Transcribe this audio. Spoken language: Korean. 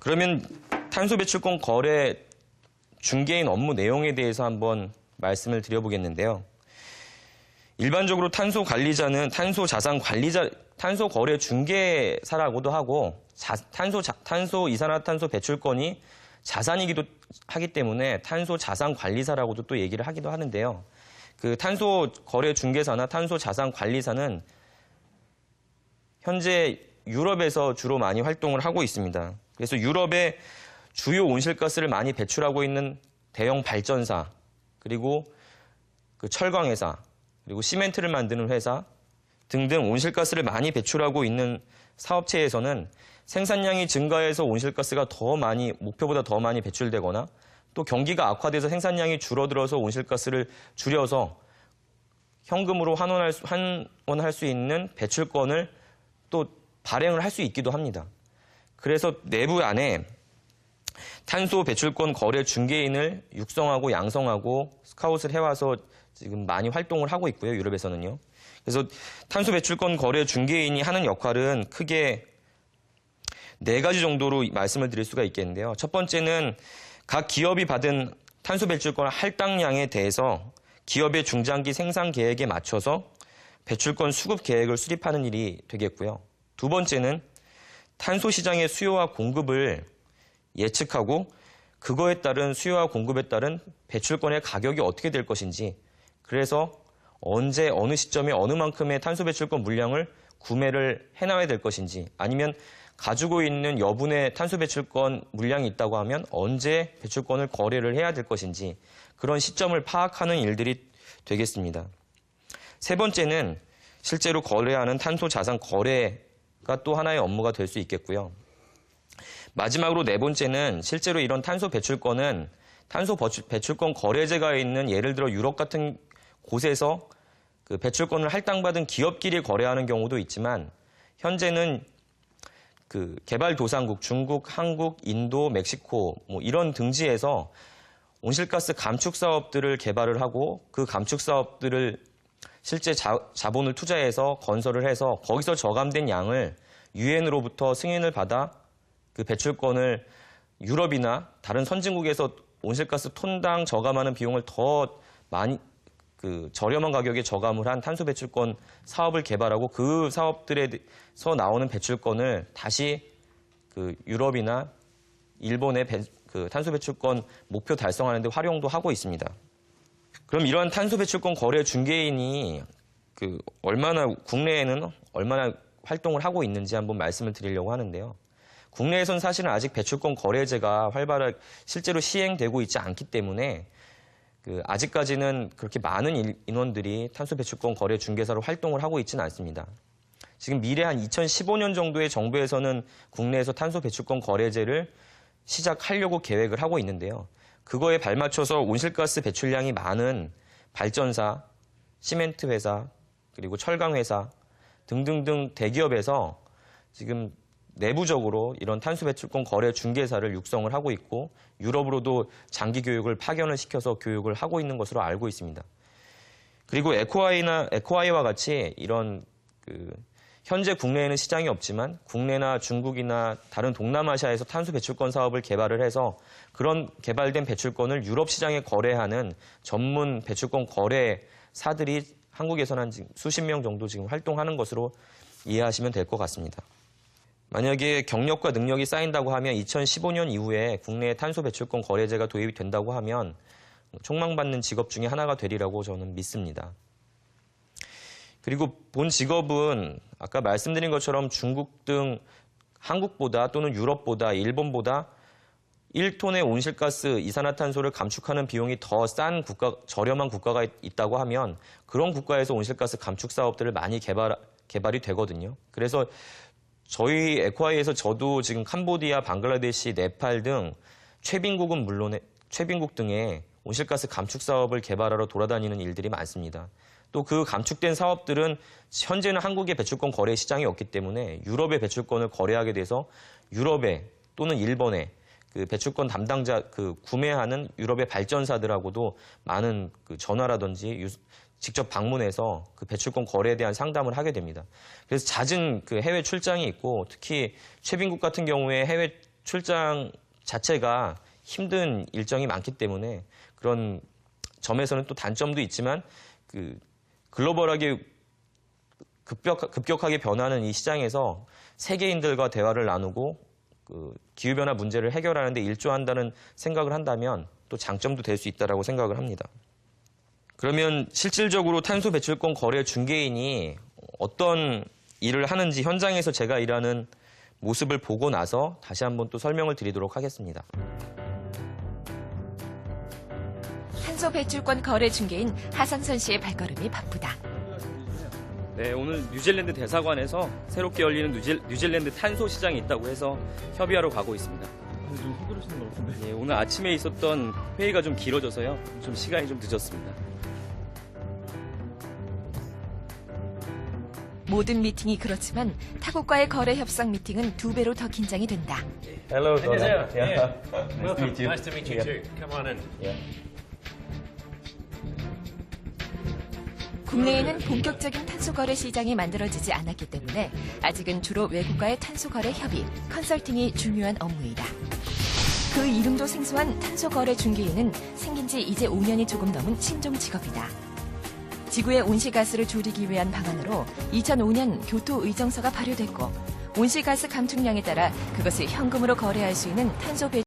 그러면 탄소 배출권 거래 중개인 업무 내용에 대해서 한번 말씀을 드려보겠는데요. 일반적으로 탄소 관리자는 탄소 자산 관리자, 탄소 거래 중개사라고도 하고 탄소 이산화탄소 배출권이 자산이기도 하기 때문에 탄소 자산 관리사라고도 또 얘기를 하기도 하는데요. 그 탄소 거래 중개사나 탄소 자산 관리사는 현재 유럽에서 주로 많이 활동을 하고 있습니다. 그래서 유럽의 주요 온실가스를 많이 배출하고 있는 대형 발전사, 그리고 그 철강회사, 그리고 시멘트를 만드는 회사 등등 온실가스를 많이 배출하고 있는 사업체에서는 생산량이 증가해서 온실가스가 목표보다 더 많이 배출되거나 또 경기가 악화돼서 생산량이 줄어들어서 온실가스를 줄여서 현금으로 환원할 수 있는 배출권을 또 발행을 할 수 있기도 합니다. 그래서 내부 안에 탄소 배출권 거래 중개인을 육성하고 양성하고 스카웃을 해와서 지금 많이 활동을 하고 있고요. 유럽에서는요. 그래서 탄소 배출권 거래 중개인이 하는 역할은 크게 4가지 정도로 말씀을 드릴 수가 있겠는데요. 첫 번째는 각 기업이 받은 탄소 배출권 할당량에 대해서 기업의 중장기 생산 계획에 맞춰서 배출권 수급 계획을 수립하는 일이 되겠고요. 두 번째는 탄소 시장의 수요와 공급을 예측하고 그거에 따른 수요와 공급에 따른 배출권의 가격이 어떻게 될 것인지, 그래서 언제 어느 시점에 어느 만큼의 탄소 배출권 물량을 구매를 해놔야 될 것인지, 아니면 가지고 있는 여분의 탄소 배출권 물량이 있다고 하면 언제 배출권을 거래를 해야 될 것인지 그런 시점을 파악하는 일들이 되겠습니다. 세 번째는 실제로 거래하는 탄소 자산 거래가 또 하나의 업무가 될 수 있겠고요. 마지막으로 4번째는 실제로 이런 탄소 배출권은 탄소 배출권 거래제가 있는 예를 들어 유럽 같은 곳에서 그 배출권을 할당받은 기업끼리 거래하는 경우도 있지만, 현재는 그 개발도상국, 중국, 한국, 인도, 멕시코 이런 등지에서 온실가스 감축 사업들을 개발을 하고 그 감축 사업들을 실제 자본을 투자해서 건설을 해서 거기서 저감된 양을 유엔으로부터 승인을 받아 그 배출권을 유럽이나 다른 선진국에서 온실가스 톤당 저감하는 비용을 더 많이 저렴한 가격에 저감을 한 탄소 배출권 사업을 개발하고 그 사업들에서 나오는 배출권을 다시 그 유럽이나 일본의 그 탄소 배출권 목표 달성하는 데 활용도 하고 있습니다. 그럼 이러한 탄소 배출권 거래 중개인이 국내에는 얼마나 활동을 하고 있는지 한번 말씀을 드리려고 하는데요. 국내에선 사실은 아직 배출권 거래제가 활발하게 실제로 시행되고 있지 않기 때문에 아직까지는 그렇게 많은 인원들이 탄소 배출권 거래 중개사로 활동을 하고 있지는 않습니다. 지금 미래 한 2015년 정도에 정부에서는 국내에서 탄소 배출권 거래제를 시작하려고 계획을 하고 있는데요. 그거에 발맞춰서 온실가스 배출량이 많은 발전사, 시멘트 회사, 그리고 철강 회사 등등등 대기업에서 지금 내부적으로 이런 탄소 배출권 거래 중개사를 육성을 하고 있고 유럽으로도 장기 교육을 파견을 시켜서 교육을 하고 있는 것으로 알고 있습니다. 그리고 에코아이와 같이 이런 현재 국내에는 시장이 없지만 국내나 중국이나 다른 동남아시아에서 탄소 배출권 사업을 개발을 해서 그런 개발된 배출권을 유럽 시장에 거래하는 전문 배출권 거래사들이 한국에서는 한 수십 명 정도 지금 활동하는 것으로 이해하시면 될 것 같습니다. 만약에 경력과 능력이 쌓인다고 하면 2015년 이후에 국내에 탄소 배출권 거래제가 도입이 된다고 하면 촉망받는 직업 중에 하나가 되리라고 저는 믿습니다. 그리고 본 직업은 아까 말씀드린 것처럼 중국 등 한국보다 또는 유럽보다 일본보다 1톤의 온실가스 이산화탄소를 감축하는 비용이 더 싼 저렴한 국가가 있다고 하면 그런 국가에서 온실가스 감축 사업들을 많이 개발이 되거든요. 그래서 저희 에코아이에서 저도 지금 캄보디아, 방글라데시, 네팔 등 최빈국은 물론 최빈국 등의 온실가스 감축 사업을 개발하러 돌아다니는 일들이 많습니다. 또 그 감축된 사업들은 현재는 한국의 배출권 거래 시장이 없기 때문에 유럽의 배출권을 거래하게 돼서 유럽에 또는 일본에 그 배출권 담당자 구매하는 유럽의 발전사들하고도 많은 전화라든지 직접 방문해서 그 배출권 거래에 대한 상담을 하게 됩니다. 그래서 잦은 해외 출장이 있고 특히 최빈국 같은 경우에 해외 출장 자체가 힘든 일정이 많기 때문에 그런 점에서는 또 단점도 있지만 그 글로벌하게 급격하게 변하는 이 시장에서 세계인들과 대화를 나누고 그 기후변화 문제를 해결하는 데 일조한다는 생각을 한다면 또 장점도 될 수 있다고 생각을 합니다. 그러면 실질적으로 탄소 배출권 거래 중개인이 어떤 일을 하는지 현장에서 제가 일하는 모습을 보고 나서 다시 한번 또 설명을 드리도록 하겠습니다. 탄소 배출권 거래 중개인 하상선 씨의 발걸음이 바쁘다. 네, 오늘 뉴질랜드 대사관에서 새롭게 열리는 뉴질랜드 탄소 시장이 있다고 해서 협의하러 가고 있습니다. 좀 서두르시는 것 같은데. 네, 오늘 아침에 있었던 회의가 좀 길어져서요. 좀 시간이 좀 늦었습니다. 모든 미팅이 그렇지만 타국과의 거래 협상 미팅은 2배로 더 긴장이 된다. Hello. 안녕하세요. Yeah. Welcome. meet you. Nice to meet you too. Come on in. 국내에는 본격적인 탄소 거래 시장이 만들어지지 않았기 때문에 아직은 주로 외국과의 탄소 거래 협의, 컨설팅이 중요한 업무이다. 그 이름도 생소한 탄소 거래 중개인은 생긴 지 이제 5년이 조금 넘은 신종 직업이다. 지구의 온실가스를 줄이기 위한 방안으로 2005년 교토 의정서가 발효됐고 온실가스 감축량에 따라 그것을 현금으로 거래할 수 있는 탄소 배